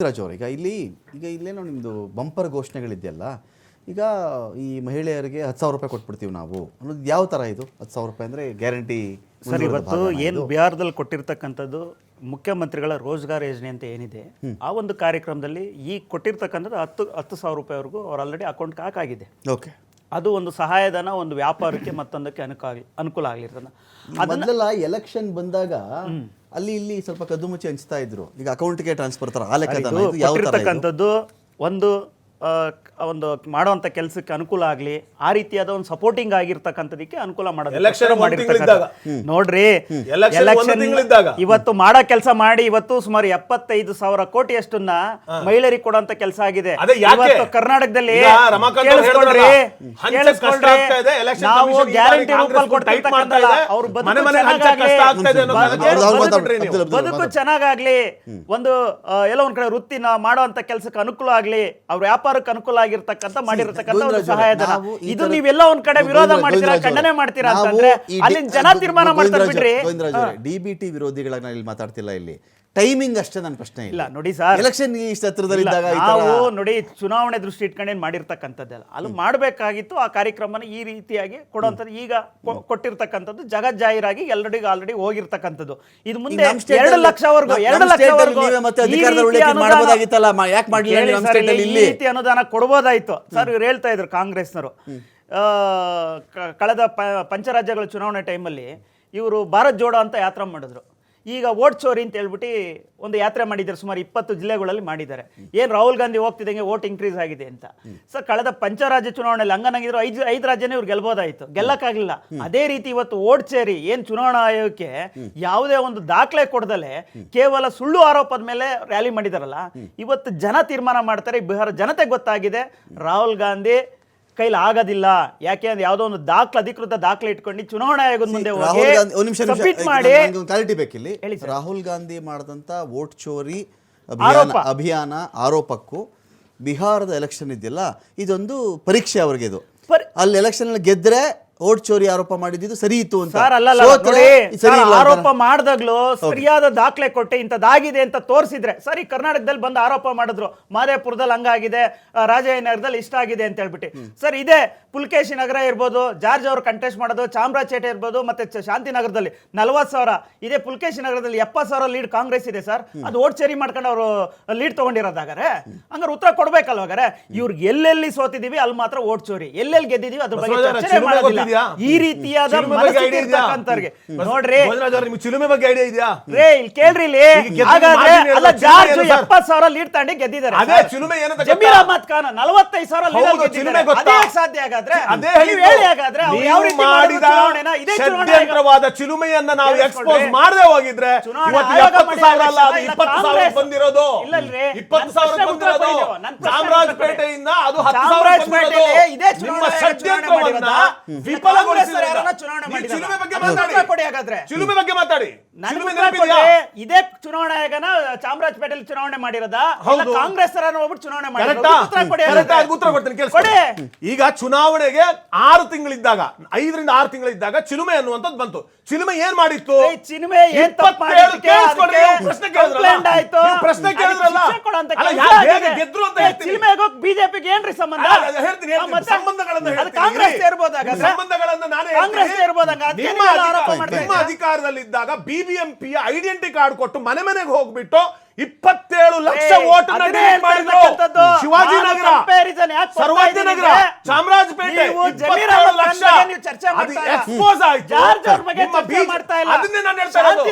ರಾಜ್ ಅವ್ರ ಈಗ ಇಲ್ಲೇನೋ ನಿಮ್ಮದು ಬಂಪರ್ ಘೋಷಣೆಗಳಿದೆಯಲ್ಲ, ಈಗ ಈ ಮಹಿಳೆಯರಿಗೆ 10,000 ರೂಪಾಯಿ ಕೊಟ್ಬಿಡ್ತೀವಿ ನಾವು ಅನ್ನೋದು ಯಾವ ಥರ ಇದು? 10,000 ರೂಪಾಯಿ ಅಂದರೆ ಗ್ಯಾರಂಟಿ ಸರ್. ಇವತ್ತು ಏನು ಬಿಹಾರದಲ್ಲಿ ಕೊಟ್ಟಿರ್ತಕ್ಕಂಥದ್ದು ಮುಖ್ಯಮಂತ್ರಿಗಳ ರೋಜ್ಗಾರ್ ಯೋಜನೆ ಅಂತ ಏನಿದೆ, ಆ ಒಂದು ಕಾರ್ಯಕ್ರಮದಲ್ಲಿ ಈ ಕೊಟ್ಟಿರ್ತಕ್ಕಂಥದ್ದು 10,000 ರೂಪಾಯಿವರೆಗೂ ಅವ್ರು ಆಲ್ರೆಡಿ ಅಕೌಂಟ್ಗೆ ಹಾಕಾಗಿದೆ. ಓಕೆ, ಅದು ಒಂದು ಸಹಾಯಧನ, ಒಂದು ವ್ಯಾಪಾರಕ್ಕೆ ಮತ್ತೊಂದಕ್ಕೆ ಅನುಕೂಲ ಆಗಲಿರ್ತದೆ. ಅದನ್ನೆಲ್ಲ ಎಲೆಕ್ಷನ್ ಬಂದಾಗ ಅಲ್ಲಿ ಇಲ್ಲಿ ಸ್ವಲ್ಪ ಕದ್ದು ಮುಚ್ಚಿ ಹಂಚ್ತಾ ಇದ್ರು, ಈಗ ಅಕೌಂಟ್ಗೆ ಟ್ರಾನ್ಸ್ಫರ್ ತರ ಆ ಲೆಕ್ಕದನ ಇದು ಯಾವ ಥರ? ಒಂದು ಮಾಡುವಂತ ಕೆಲಸಕ್ಕೆ ಅನುಕೂಲ ಆಗಲಿ, ಆ ರೀತಿಯಾದ ಒಂದು ಸಪೋರ್ಟಿಂಗ್ ಆಗಿರ್ತಕ್ಕಂಥದಕ್ಕೆ ಅನುಕೂಲ ಮಾಡೋದು. ನೋಡ್ರಿ, ಎಲೆಕ್ಷನ್ ಇವತ್ತು ಮಾಡೋ ಕೆಲಸ ಮಾಡಿ ಇವತ್ತು ಸುಮಾರು 75,000 ಕೋಟಿಯಷ್ಟನ್ನ ಮಹಿಳೆಯರಿಗೆ ಕೊಡುವಂತ ಕೆಲಸ ಆಗಿದೆ ಇವತ್ತು ಕರ್ನಾಟಕದಲ್ಲಿ. ನಾವು ಗ್ಯಾರಂಟಿ ರೂಪಲ್ಲಿ ಕೊಡ್ತಿರ್ತಕ್ಕಂಥಲ್ಲ, ಅವ್ರ ಬದುಕು ಚೆನ್ನಾಗಾಗ್ಲಿ, ಒಂದು ಎಲ್ಲೋ ಒಂದ್ ಕಡೆ ವೃತ್ತಿ ಮಾಡುವಂತ ಕೆಲಸಕ್ಕೆ ಅನುಕೂಲ ಆಗ್ಲಿ, ಅವ್ರ ವ್ಯಾಪಾರಕ್ಕೆ ಅನುಕೂಲ ಆಗಿರ್ತಕ್ಕಂಥ ಮಾಡಿರ್ತಕ್ಕಂಥ ಒಂದು ಸಹಾಯಧನ. ಇದು ನೀವೆಲ್ಲ ಒಂದ್ ಕಡೆ ವಿರೋಧ ಮಾಡ್ತೀರಾ, ಖಂಡನೆ ಮಾಡ್ತೀರಾ ಅಂತಂದ್ರೆ ಅಲ್ಲಿ ಜನ ತೀರ್ಮಾನ ಮಾಡ್ತಾರೆ ಬಿಡ್ರಿ. ಡಿಬಿಟಿ ವಿರೋಧಿಗಳಾಗಿ ನಾನು ಇಲ್ಲಿ ಮಾತಾಡ್ತಿಲ್ಲ, ಇಲ್ಲಿ ಟೈಮಿಂಗ್ ಅಷ್ಟೇ ನನ್ನ ಪ್ರಶ್ನೆ ಇಲ್ಲ. ನೋಡಿ ಸರ್, ಎಲೆಕ್ಷನ್ ಇಷ್ಟ ಹತ್ರದಲ್ಲಿದ್ದಾಗ ನಾವು ನೋಡಿ ಚುನಾವಣೆ ದೃಷ್ಟಿ ಇಟ್ಕೊಂಡೇನು ಮಾಡಿರ್ತಕ್ಕಂಥದ್ದಲ್ಲ, ಅಲ್ಲಿ ಮಾಡಬೇಕಾಗಿತ್ತು ಆ ಕಾರ್ಯಕ್ರಮನ ಈ ರೀತಿಯಾಗಿ ಕೊಡುವಂಥದ್ದು. ಈಗ ಕೊಟ್ಟಿರ್ತಕ್ಕಂಥದ್ದು ಜಗತ್ ಜಾಹೀರಾಗಿ ಎಲ್ಲರಿಗೂ ಆಲ್ರೆಡಿ ಹೋಗಿರ್ತಕ್ಕಂಥದ್ದು. ಇದು ಮುಂದೆ 2 ಲಕ್ಷವರೆಗೂ ಈ ರೀತಿ ಅನುದಾನ ಕೊಡ್ಬೋದಾಯ್ತು ಸರ್. ಇವ್ರು ಹೇಳ್ತಾ ಇದ್ರು ಕಾಂಗ್ರೆಸ್ನವರು, ಕಳೆದ ಪಂಚರಾಜ್ಯಗಳ ಚುನಾವಣೆ ಟೈಮಲ್ಲಿ ಇವರು ಭಾರತ್ ಜೋಡೋ ಅಂತ ಯಾತ್ರೆ ಮಾಡಿದ್ರು. ಈಗ ವೋಟ್ ಚೋರಿ ಅಂತ ಹೇಳ್ಬಿಟ್ಟು ಒಂದು ಯಾತ್ರೆ ಮಾಡಿದ್ದಾರೆ, ಸುಮಾರು 20 ಜಿಲ್ಲೆಗಳಲ್ಲಿ ಮಾಡಿದ್ದಾರೆ. ಏನು ರಾಹುಲ್ ಗಾಂಧಿ ಹೋಗ್ತಿದ್ದಂಗೆ ವೋಟ್ ಇನ್ಕ್ರೀಸ್ ಆಗಿದೆ ಅಂತ. ಸರ್, ಕಳೆದ ಪಂಚರಾಜ್ಯ ಚುನಾವಣೆಯಲ್ಲಿ ಹಂಗನಾಗಿದ್ರು 5 ರಾಜ್ಯನೇ ಇವ್ರು ಗೆಲ್ಬೋದಾಯ್ತು, ಗೆಲ್ಲಕ್ಕಾಗಲಿಲ್ಲ. ಅದೇ ರೀತಿ ಇವತ್ತು ವೋಟ್ ಚೇರಿ ಏನು ಚುನಾವಣಾ ಆಯೋಗಕ್ಕೆ ಯಾವುದೇ ಒಂದು ದಾಖಲೆ ಕೊಡದಲೆ ಕೇವಲ ಸುಳ್ಳು ಆರೋಪದ ಮೇಲೆ ರ್ಯಾಲಿ ಮಾಡಿದಾರಲ್ಲ, ಇವತ್ತು ಜನ ತೀರ್ಮಾನ ಮಾಡ್ತಾರೆ. ಬಿಹಾರ ಜನತೆಗೆ ಗೊತ್ತಾಗಿದೆ ರಾಹುಲ್ ಗಾಂಧಿ ಕೈಲಿ ಆಗೋದಿಲ್ಲ. ಯಾಕೆ ಅಂದ್ರೆ ಯಾವುದೋ ಒಂದು ಅಧಿಕೃತ ದಾಖಲೆ ಇಟ್ಕೊಂಡು ಚುನಾವಣಾ ಆಯೋಗದ ಮುಂದೆ ಕ್ಲಾರಿಟಿ ಬೇಕಿಲ್ಲಿ. ರಾಹುಲ್ ಗಾಂಧಿ ಮಾಡಿದಂತ ವೋಟ್ ಚೋರಿ ಅಭಿಯಾನ ಆರೋಪಕ್ಕೂ ಬಿಹಾರದ ಎಲೆಕ್ಷನ್ ಇದೆಯಲ್ಲ, ಇದೊಂದು ಪರೀಕ್ಷೆ ಅವ್ರಿಗೆ. ಇದು ಅಲ್ಲಿ ಎಲೆಕ್ಷನ್ ಗೆದ್ರೆ ವೋಟ್ ಚೋರಿ ಆರೋಪ ಮಾಡಿದ್ದು ಸರಿ ಇತ್ತು ಅಂತ. ಆರೋಪ ಮಾಡಿದಾಗ್ಲೂ ಸರಿಯಾದ ದಾಖಲೆ ಕೊಟ್ಟೆ ಇಂಥದ್ದಾಗಿದೆ ಅಂತ ತೋರಿಸಿದ್ರೆ ಸರಿ. ಕರ್ನಾಟಕದಲ್ಲಿ ಬಂದು ಆರೋಪ ಮಾಡಿದ್ರು, ಮಾದೇಪುರದಲ್ಲಿ ಹಂಗಾಗಿದೆ, ರಾಜಾಜಿನಗರದಲ್ಲಿ ಇಷ್ಟ ಆಗಿದೆ ಅಂತ ಹೇಳ್ಬಿಟ್ಟು. ಸರ್, ಇದೇ ಪುಲ್ಕೇಶಿ ನಗರ ಇರ್ಬೋದು, ಜಾರ್ಜ್ ಅವರು ಕಂಟೆಸ್ಟ್ ಮಾಡೋದು, ಚಾಮರಾಜಪೇಟೆ ಇರ್ಬೋದು, ಮತ್ತೆ ಶಾಂತಿನಗರದಲ್ಲಿ 40,000, ಇದೇ ಪುಲ್ಕೇಶಿ ನಗರದಲ್ಲಿ 70,000 ಲೀಡ್ ಕಾಂಗ್ರೆಸ್ ಇದೆ ಸರ್. ಅದು ವೋಟ್ ಚೇರಿ ಮಾಡ್ಕೊಂಡು ಅವರು ಲೀಡ್ ತಗೊಂಡಿರೋದಾಗಾರೆ ಹಂಗಾರೆ ಉತ್ತರ ಕೊಡ್ಬೇಕಲ್ವಾಗಾರೆ. ಇವ್ರಿಗೆ ಎಲ್ಲೆಲ್ಲಿ ಸೋತಿದೀವಿ ಅಲ್ಲಿ ಮಾತ್ರ ವೋಟ್ ಚೋರಿ, ಎಲ್ಲೆಲ್ಲಿ ಗೆದ್ದಿದೀವಿ ಅದ್ರ ಬಗ್ಗೆ ಚರ್ಚೆ ಮಾಡೋದಿಲ್ಲ. ಈ ರೀತಿಯಾದ ನೋಡ್ರಿ, ಚಿಲುಮೆ ಬಗ್ಗೆ ಐಡಿಯಾ ಇದೆಯಾ? ಇಲ್ಲಿ ಕೇಳ್ರಿ, ಹಾಗಾದ್ರೆ ಅಲ್ಲ, ಜಾರ್ಜ್ 70,000 ಲೀಡ್ ತಗೊಂಡು ಗೆದ್ದಿದ್ದಾರೆ. ಜಮೀರ್ ಅಹಮದ್ ಖಾನ್ 45,000 ಲೀಡ್ ಗೆದ್ದಿದ್ದಾರೆ. ಸಾಧ್ಯ ಆಗಾದ್ರೆ ಹೇಳಿ, ಹಾಗಾದ್ರೆ ಷಡ್ಯಂತ್ರವಾದ ಚಿಲುಮೆಯನ್ನ ನಾವು ಎಕ್ಸ್ಪೋಸ್ ಮಾಡದೆ ಹೋಗಿದ್ರೆ 70,000 ಅಲ್ಲ, ಅದು 20,000 ಬಂದಿರೋದು. 20,000 ಬಂದಿರೋದು ಚಾಮರಾಜಪೇಟೆಯಿಂದ, ಅದು 10,000 ಬಂದಿರೋದು. ನಿಮ್ಮ ಷಡ್ಯಂತ್ರವನ್ನ ಚಿಲುಮೆ ಬಗ್ಗೆ ಮಾತಾಡಿ. ಇದೇ ಚುನಾವಣಾ ಆಯೋಗನ ಚಾಮರಾಜಪೇಟೆಯಲ್ಲಿ ಚುನಾವಣೆ ಮಾಡಿರೋದ, ಕಾಂಗ್ರೆಸ್ ಚುನಾವಣೆ ಮಾಡಿರೋದು? ಉತ್ತರ ಕೊಡ್ತೀನಿ. ಈಗ ಚುನಾವಣೆಗೆ 6 ತಿಂಗಳಿದ್ದಾಗ, 5 ರಿಂದ 6 ತಿಂಗಳಿದ್ದಾಗ ಚಿಲುಮೆ ಅನ್ನುವಂಥದ್ದು ಬಂತು. ಚಿಲುಮೆ ಏನ್ ಮಾಡಿತ್ತು? ಚಿಲುಮೆ ಪ್ರಶ್ನೆ ಕೇಳಿದ್ರಲ್ಲ, ಗೆದ್ರು ಅಂತ ಚಿಲುಮೆಗೂ ಬಿಜೆಪಿಗೆ ಏನ್ರಿ ಸಂಬಂಧ? ಹೇಳ್ತೀನಿ, ಸಂಬಂಧಗಳನ್ನು ನಾನೇ ನಿಮ್ಮ ಅಧಿಕಾರದಲ್ಲಿದ್ದಾಗ ಬಿಬಿಎಂಪಿಯ ಐಡೆಂಟಿ ಕಾರ್ಡ್ ಕೊಟ್ಟು ಮನೆ ಮನೆಗೆ ಹೋಗ್ಬಿಟ್ಟು 27 ಲಕ್ಷ ವೋಟ್ ಮಾಡಿದ್ರು. ಶಿವಾಜಿನಗರ, ಸರ್ವಜ್ಞನಗರ, ಚಾಮರಾಜಪೇಟೆ 27 ಲಕ್ಷ ಎಕ್ಸ್ಪೋಸ್ ಆಯ್ತು. ಅದನ್ನೇ ನಾನು ಹೇಳ್ತಾ ಇರೋದು.